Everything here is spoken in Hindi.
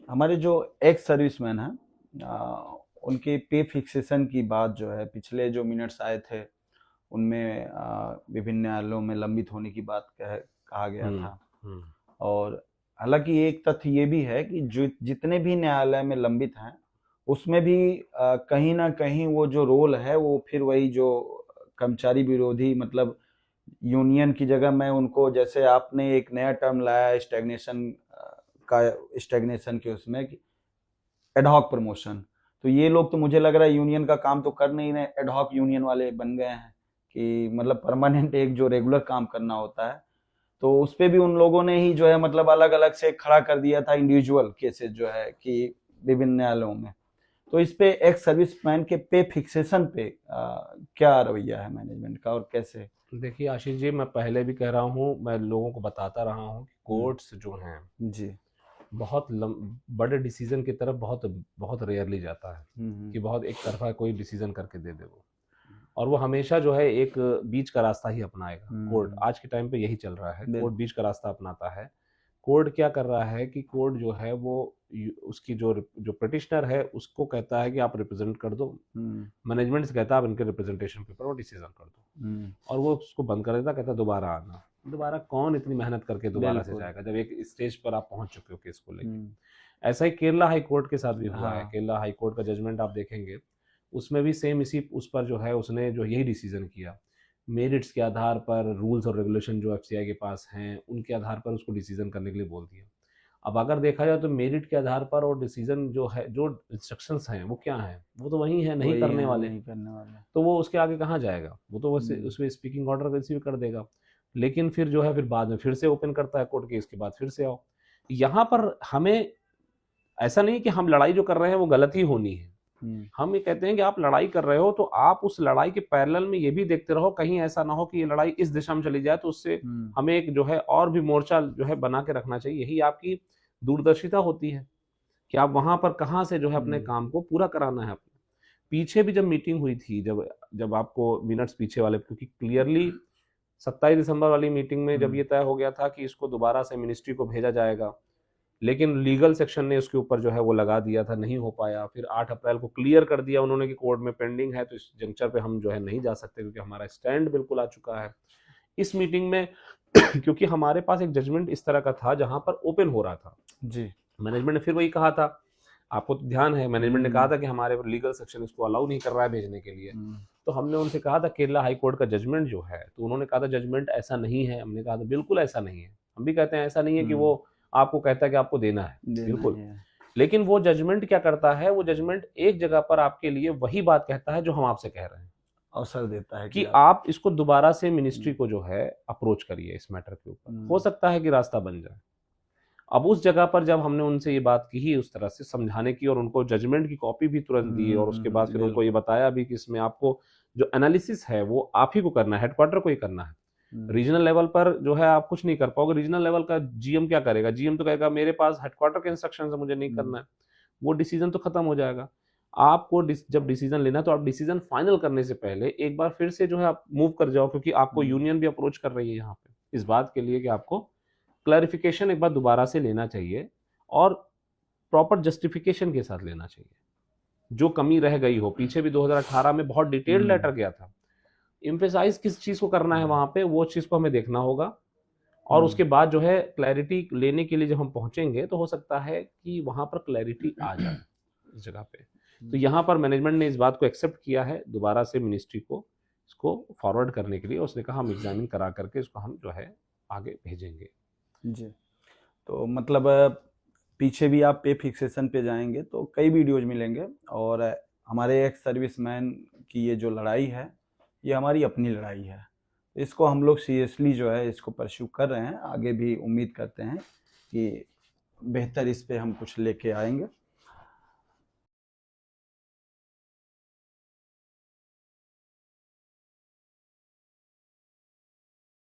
हमारे जो एक्स सर्विसमैन हैं उनके पे फिक्सेशन की बात जो है पिछले जो मिनट्स आए थे उनमें विभिन्न न्यायालयों में लंबित होने की बात कहा गया था। और हालांकि एक तथ्य ये भी है कि जो जितने भी न्यायालय में लंबित हैं उसमें भी कहीं ना कहीं वो जो रोल है वो फिर वही जो कर्मचारी विरोधी, मतलब यूनियन की जगह मैं उनको, जैसे आपने एक नया टर्म लाया स्टैग्नेशन का, स्टैग्नेशन के उसमें एडहॉक प्रमोशन, तो ये लोग तो मुझे लग रहा है यूनियन का काम तो कर नहीं रहे, एडहॉक यूनियन वाले बन गए हैं कि मतलब परमानेंट एक जो रेगुलर काम करना होता है तो उस पे भी उन लोगों ने ही जो है मतलब अलग अलग से खड़ा कर दिया था इंडिविजुअल केसेस जो है कि विभिन्न न्यायालयों में। तो इस पे एक्स सर्विसमैन के पे फिक्सेशन पे क्या रवैया है मैनेजमेंट का और कैसे? देखिए आशीष जी, मैं पहले भी कह रहा हूँ, मैं लोगों को बताता रहा हूँ कि कोर्ट्स जो हैं जी। बहुत बड़े डिसीजन की तरफ बहुत बहुत रेयरली जाता है कि बहुत एक तरफा कोई डिसीजन करके दे दे वो, और वो हमेशा जो है एक बीच का रास्ता ही अपनाएगा। कोर्ट आज के टाइम पे यही चल रहा है, कोर्ट बीच का रास्ता अपनाता है। कोर्ट क्या कर रहा है कि कोर्ट जो है वो उसकी जो जो पिटिशनर है उसको कहता है कि आप रिप्रेजेंट कर दो, मैनेजमेंट से कहता है आप इनके रिप्रेजेंटेशन पेपर और डिसीजन कर दो, और वो उसको बंद कर देता, कहता दोबारा आना। दोबारा कौन इतनी मेहनत करके दोबारा से जाएगा जब एक स्टेज पर आप पहुंच चुके हो केस को लेकर। ऐसा ही केरला हाई कोर्ट के साथ भी हुआ है। केरला हाई कोर्ट का जजमेंट आप देखेंगे, उसमें भी सेम इसी उस पर जो है उसने जो यही डिसीजन किया, मेरिट्स के आधार पर, रूल्स और रेगुलेशन जो एफसीआई के पास हैं उनके आधार पर उसको डिसीजन करने के लिए बोल दिया। अब अगर देखा जाए तो मेरिट के आधार पर और डिसीजन जो है, जो इंस्ट्रक्शंस हैं वो क्या हैं, वो तो वही है, नहीं करने वाले, तो वो उसके आगे कहाँ जाएगा, वो तो वैसे उसमें स्पीकिंग ऑर्डर रिसीव कर देगा। लेकिन फिर जो है फिर बाद में फिर से ओपन करता है कोर्ट केस के बाद फिर से आओ। यहाँ पर हमें ऐसा नहीं कि हम लड़ाई जो कर रहे हैं वो गलत ही होनी है, हम ये कहते हैं कि आप लड़ाई कर रहे हो तो आप उस लड़ाई के पैरेलल में ये भी देखते रहो, कहीं ऐसा ना हो कि ये लड़ाई इस दिशा में चली जाए, तो उससे हमें एक जो है और भी मोर्चा जो है बना के रखना चाहिए। यही आपकी दूरदर्शिता होती है कि आप वहां पर कहाँ से जो है अपने काम को पूरा कराना है अपने। पीछे भी जब मीटिंग हुई थी, जब जब आपको मिनट्स पीछे वाले, क्योंकि क्लियरली 27 दिसंबर वाली मीटिंग में जब ये तय हो गया था कि इसको दोबारा से मिनिस्ट्री को भेजा जाएगा, लेकिन लीगल सेक्शन ने उसके ऊपर जो है वो लगा दिया था, नहीं हो पाया। फिर 8 अप्रैल को क्लियर कर दिया उन्होंने कि कोर्ट में पेंडिंग है, तो इस जंक्चर पे हम जो है नहीं जा सकते क्योंकि हमारा स्टैंड बिल्कुल आ चुका है। इस मीटिंग में क्योंकि हमारे पास एक जजमेंट इस तरह का था जहां पर ओपन हो रहा था जी, मैनेजमेंट ने फिर वही कहा था, आपको तो ध्यान है, मैनेजमेंट ने कहा था कि हमारे लीगल सेक्शन इसको अलाउ नहीं कर रहा है भेजने के लिए। तो हमने उनसे कहा था केरला हाई कोर्ट का जजमेंट जो है, तो उन्होंने कहा था जजमेंट ऐसा नहीं है। हमने कहा था बिल्कुल ऐसा नहीं है, हम भी कहते हैं ऐसा नहीं है कि वो आपको कहता है कि आपको देना है, बिल्कुल। लेकिन वो जजमेंट क्या करता है, वो जजमेंट एक जगह पर आपके लिए वही बात कहता है जो हम आपसे कह रहे हैं, अवसर देता है कि आप इसको दोबारा से मिनिस्ट्री को जो है अप्रोच करिए इस मैटर के ऊपर, हो सकता है कि रास्ता बन जाए। अब उस जगह पर जब हमने उनसे ये बात की, उस तरह से समझाने की, और उनको जजमेंट की कॉपी भी तुरंत दी, और उसके बाद फिर उनको ये बताया भी कि इसमें आपको जो एनालिसिस है वो आप ही को करना है, हेडक्वार्टर को ही करना है। रीजनल लेवल पर जो है आप कुछ नहीं कर पाओगे। रीजनल लेवल का जीएम क्या करेगा? जीएम तो कहेगा मेरे पास हेडक्वार्टर के इंस्ट्रक्शन है, मुझे नहीं करना है, वो डिसीजन तो खत्म हो जाएगा। आपको जब डिसीजन लेना है तो आप डिसीजन फाइनल करने से पहले एक बार फिर से जो है आप मूव कर जाओ, क्योंकि आपको यूनियन भी अप्रोच कर रही है यहाँ पे इस बात के लिए कि आपको क्लैरिफिकेशन एक बार दोबारा से लेना चाहिए, और प्रॉपर जस्टिफिकेशन के साथ लेना चाहिए, जो कमी रह गई हो। पीछे भी 2018 में बहुत डिटेल्ड लेटर गया था, इम्फेसाइज किस चीज को करना है वहां पे, वो चीज को हमें देखना होगा। और उसके बाद जो है क्लैरिटी लेने के लिए जब हम पहुंचेंगे तो हो सकता है कि वहां पर क्लैरिटी आ जाए इस जगह पे। तो यहाँ पर मैनेजमेंट ने इस बात को एक्सेप्ट किया है दोबारा से मिनिस्ट्री को इसको फॉरवर्ड करने के लिए। उसने कहा हम एग्जामिन करा करके इसको हम जो है आगे भेजेंगे। जी, तो मतलब पीछे भी आप पे फिक्सेशन पे जाएंगे तो कई वीडियोज मिलेंगे, और हमारे एक्स सर्विसमैन की ये जो लड़ाई है ये हमारी अपनी लड़ाई है, इसको हम लोग सीरियसली जो है इसको परस्यू कर रहे हैं, आगे भी उम्मीद करते हैं कि बेहतर इस पे हम कुछ लेके आएंगे।